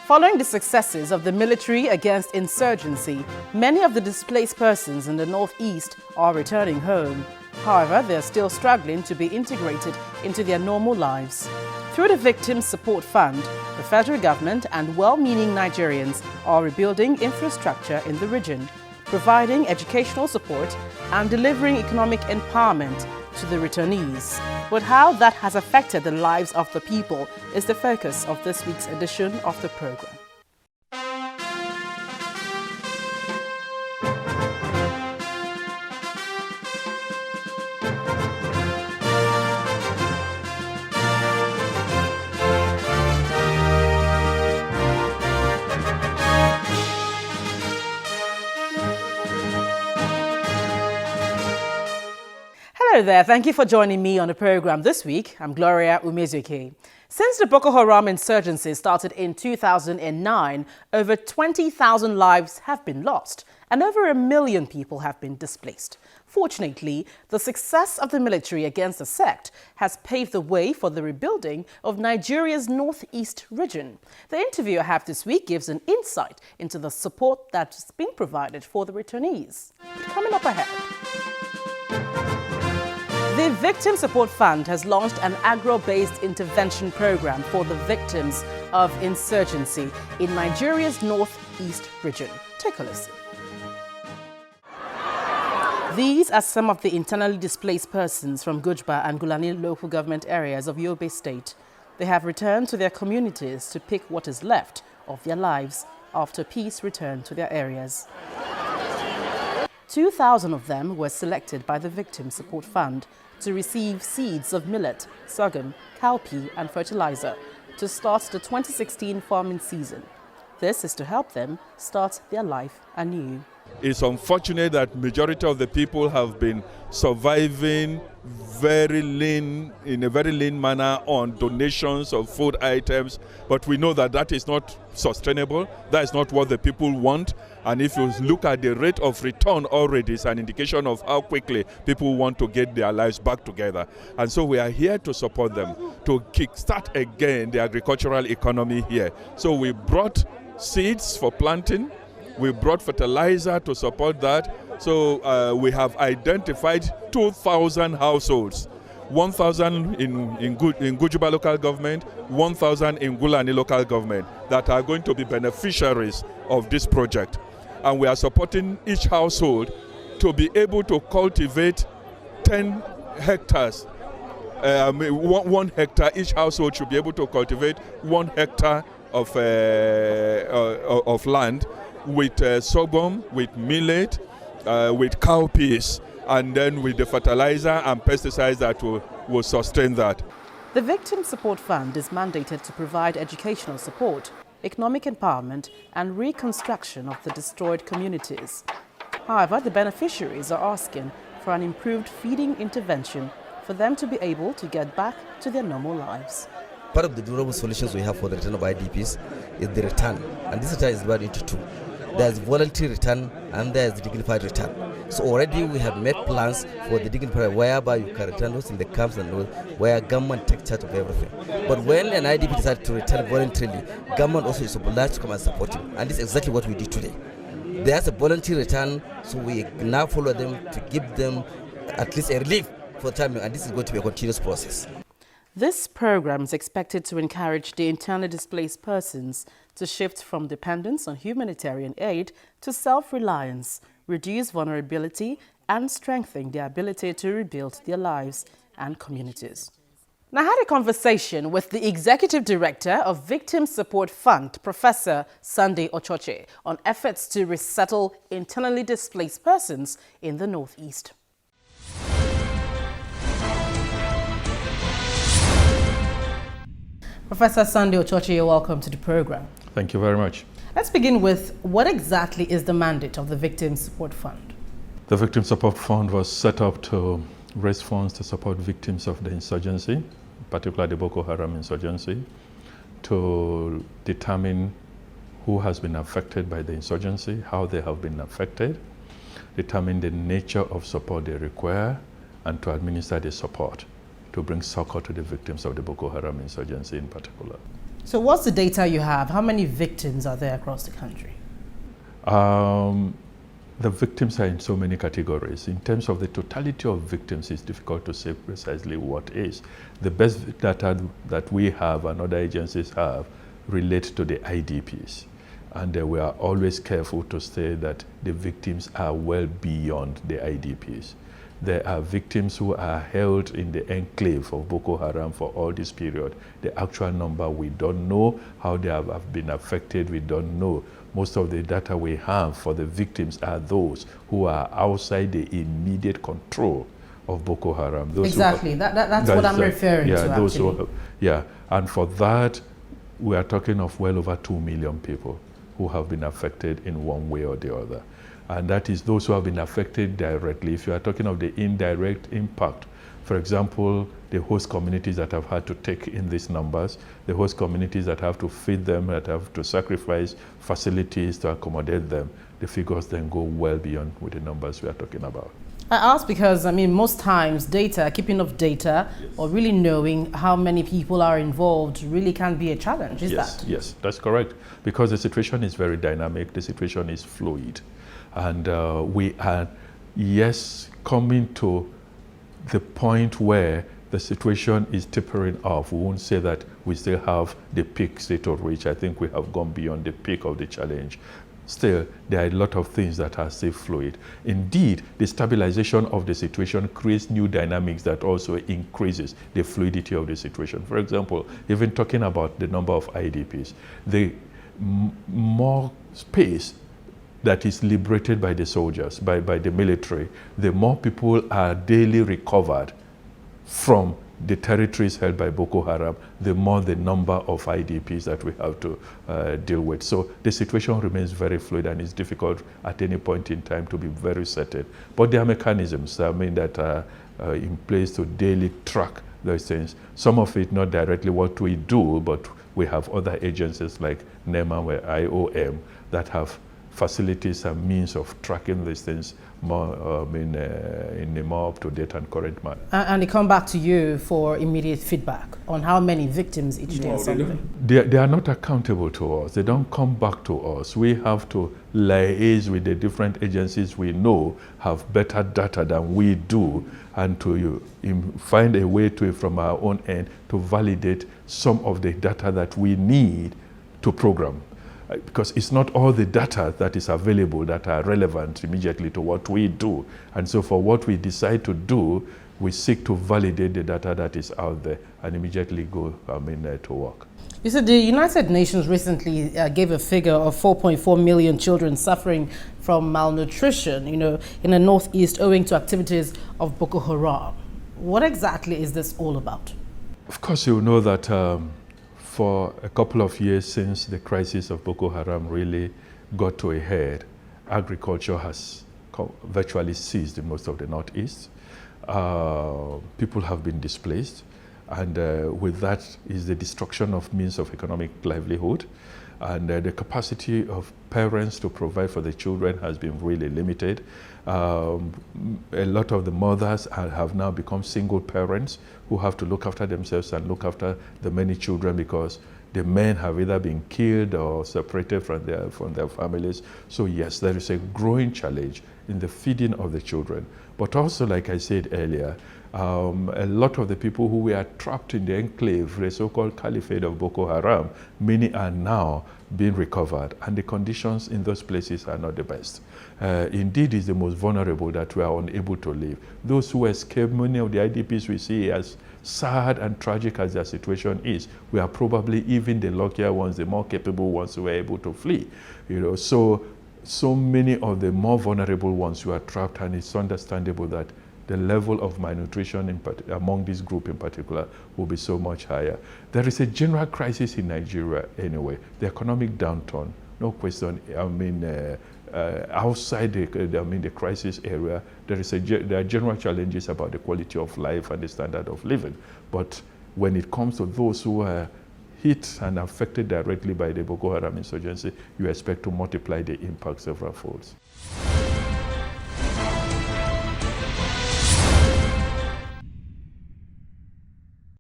Following the successes of the military against insurgency, many of the displaced persons in the northeast are returning home. However, they are still struggling to be integrated into their normal lives. Through the Victim Support Fund, the federal government and well-meaning Nigerians are rebuilding infrastructure in the region, providing educational support and delivering economic empowerment to the returnees. But how that has affected the lives of the people is the focus of this week's edition of the program. Hello there, thank you for joining me on the program this week. I'm Gloria Umezuke. Since the Boko Haram insurgency started in 2009, over 20,000 lives have been lost and over 1 million people have been displaced. Fortunately, the success of the military against the sect has paved the way for the rebuilding of Nigeria's northeast region. The interview I have this week gives an insight into the support that's being provided for the returnees. Coming up ahead. The Victim Support Fund has launched an agro-based intervention program for the victims of insurgency in Nigeria's northeast region. Take a listen. These are some of the internally displaced persons from Gujba and Gulani local government areas of Yobe State. They have returned to their communities to pick what is left of their lives after peace returned to their areas. 2,000 of them were selected by the Victim Support Fund to receive seeds of millet, sorghum, cowpea and fertilizer to start the 2016 farming season. This is to help them start their life anew. It's unfortunate that majority of the people have been surviving in a very lean manner on donations of food items, but we know that that is not sustainable. That is not what the people want. And if you look at the rate of return already, it's an indication of how quickly people want to get their lives back together. And so we are here to support them, to kickstart again the agricultural economy here. So we brought seeds for planting. We brought fertilizer to support that. So we have identified 2,000 households, 1,000 in Gujuba local government, 1,000 in Gulani local government that are going to be beneficiaries of this project. And we are supporting each household to be able to cultivate 10 hectares. 1 hectare, each household should be able to cultivate 1 hectare of land with sorghum, with millet, with cowpeas, and then with the fertilizer and pesticides that will sustain that. The Victim Support Fund is mandated to provide educational support, economic empowerment and reconstruction of the destroyed communities. However, the beneficiaries are asking for an improved feeding intervention for them to be able to get back to their normal lives. Part of the durable solutions we have for the return of IDPs is the return, and this return is divided into two. There's voluntary return and there's the dignified return. So already we have made plans for the dignified whereby you can return those in the camps and where government takes charge of everything. But when an IDP decides to return voluntarily, government also is obliged to come and support him. And this is exactly what we did today. There's a voluntary return, so we now follow them to give them at least a relief for the time, and this is going to be a continuous process. This program is expected to encourage the internally displaced persons to shift from dependence on humanitarian aid to self-reliance, reduce vulnerability, and strengthen their ability to rebuild their lives and communities. Now, I had a conversation with the Executive Director of Victim Support Fund, Professor Sunday Ochoche, on efforts to resettle internally displaced persons in the Northeast. Professor Sunday Ochoche, you're welcome to the program. Thank you very much. Let's begin with what exactly is the mandate of the Victim Support Fund? The Victim Support Fund was set up to raise funds to support victims of the insurgency, particularly the Boko Haram insurgency, to determine who has been affected by the insurgency, how they have been affected, determine the nature of support they require, and to administer the support to bring succor to the victims of the Boko Haram insurgency in particular. So what's the data you have? How many victims are there across the country? The victims are in so many categories. In terms of the totality of victims, it's difficult to say precisely what is. The best data that we have and other agencies have relate to the IDPs. And we are always careful to say that the victims are well beyond the IDPs. There are victims who are held in the enclave of Boko Haram for all this period. The actual number, we don't know. How they have been affected, we don't know. Most of the data we have for the victims are those who are outside the immediate control of Boko Haram. Those exactly, that's what I'm referring to, those actually. And for that, we are talking of well over 2 million people who have been affected in one way or the other. And that is those who have been affected directly. If you are talking of the indirect impact, for example, the host communities that have had to take in these numbers, the host communities that have to feed them, that have to sacrifice facilities to accommodate them, the figures then go well beyond with the numbers we are talking about. I ask because, I mean, most times keeping of data, yes, or really knowing how many people are involved really can be a challenge, is yes, that? Yes, that's correct. Because the situation is very dynamic, the situation is fluid. And we are, yes, coming to the point where the situation is tapering off. We won't say that we still have the peak state of reach. I think we have gone beyond the peak of the challenge. Still, there are a lot of things that are still fluid. Indeed, the stabilization of the situation creates new dynamics that also increases the fluidity of the situation. For example, even talking about the number of IDPs, the more space that is liberated by the soldiers, by the military, the more people are daily recovered from the territories held by Boko Haram, the more the number of IDPs that we have to deal with. So the situation remains very fluid, and it's difficult at any point in time to be very certain. But there are mechanisms, that are in place to daily track those things. Some of it not directly what we do, but we have other agencies like NEMA, where IOM, that have facilities and means of tracking these things more, in a more up-to-date and current manner. And they come back to you for immediate feedback on how many victims each day or something? They are not accountable to us. They don't come back to us. We have to liaise with the different agencies we know have better data than we do, and to find a way to, from our own end, to validate some of the data that we need to program. Because it's not all the data that is available that are relevant immediately to what we do. And so for what we decide to do, we seek to validate the data that is out there and immediately go to work. You said the United Nations recently gave a figure of 4.4 million children suffering from malnutrition, in the Northeast owing to activities of Boko Haram. What exactly is this all about? Of course, you know that for a couple of years since the crisis of Boko Haram really got to a head, agriculture has virtually ceased in most of the Northeast. People have been displaced, and with that is the destruction of means of economic livelihood, and the capacity of parents to provide for the children has been really limited. A lot of the mothers have now become single parents who have to look after themselves and look after the many children, because the men have either been killed or separated from their families. So yes, there is a growing challenge in the feeding of the children. But also, like I said earlier, a lot of the people who were trapped in the enclave, the so-called caliphate of Boko Haram, many are now being recovered, and the conditions in those places are not the best. Indeed, it's the most vulnerable that we are unable to live. Those who escape, many of the IDPs we see, as sad and tragic as their situation is, we are probably even the luckier ones, the more capable ones who are able to flee. So many of the more vulnerable ones who are trapped, and it's understandable that the level of malnutrition among this group in particular will be so much higher. There is a general crisis in Nigeria anyway. The economic downturn, no question. Outside the crisis area, there are general challenges about the quality of life and the standard of living. But when it comes to those who are hit and affected directly by the Boko Haram insurgency, you expect to multiply the impact several folds.